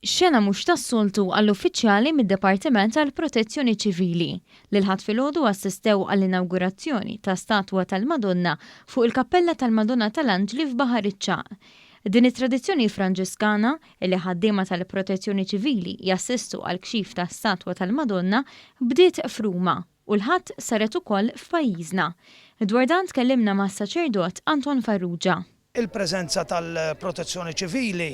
Xena mhux tas-soltu għall-uffiċjali mid-Dipartiment tal-Protezzjoni Ċivili li l-ħadd filgħodu assistew għall-inawgurazzjoni ta' statwa tal-Madonna fuq il-Kappella tal-Madonna tal-Anġli f'Baħar iċ-Ċaq. Din it-tradizzjoni Franġiskana li ħaddiema tal-Protezzjoni Ċivili jassistu għal kxif ta' statwa tal-Madonna bdiet f'Ruma u l-ħadd saret ukoll f'pajjiżna. Dwar dan tkellimna mas-Saċerdot Anton Farrugia. Il-preżenza tal-Protezzjoni Ċivili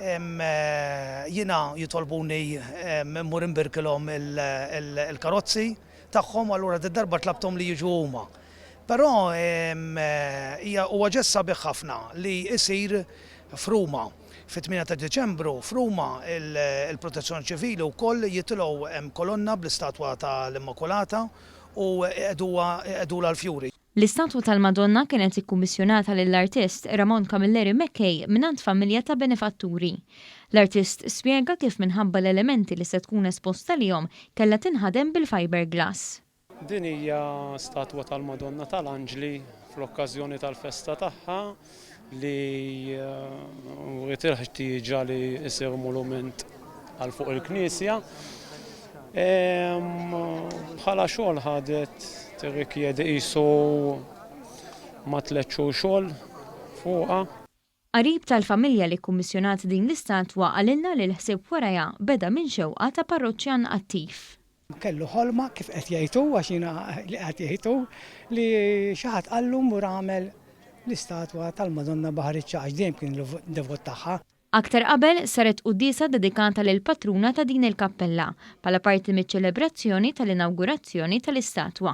jina jitolbuni mmur imbirkilhom il-karozzi tagħhom, allura d-darba tlabtom li jiġu huma. Però huwa ġest sabiħ ħafna li jsir f'Ruma fit-8 ta' Deċembru f'Ruma il-Protezzjoni Ċivili wkoll jitilgħu kolonna bl-istatwa tal-Immakolata u għedula l-fjuri. L-istatwa tal-Madonna kienet ikkummissjonata lill-artist Ramon Camilleri Mackay minant familja ta' benefatturi. L-artist spjega kif minħabba l-elementi li se tkun esposta lihom kellha tinħadem bil-fiberglass. Din hija statwa tal-Madonna tal-Anġli fl-okkażjoni tal-festa tagħha li wieħed il-ħtieġa li jsir monument għal fuq il-Knisja. Bħala xogħol ħadet tirrikjedi qisu ma tliet xogħol fuqha. Qarib tal-familja li kkummissjonat din l-istatwa għalilna li l-ħsieb warajha beda minn xewqa ta' parroċċjan attiv. Kellu ħolma kif qed jgħidu għax jiena li qed jgħidu li xi ħadd qallu mur għamel l-istatwa tal-Madonna Baħar iċ-Ċaq dejjem kien devot tagħha. Aktar qabel saret qudiesa dedikata lil patruna ta' din il-kappella bħala parti miċ-ċelebrazzjoni tal-inawgurazzjoni tal-istatwa.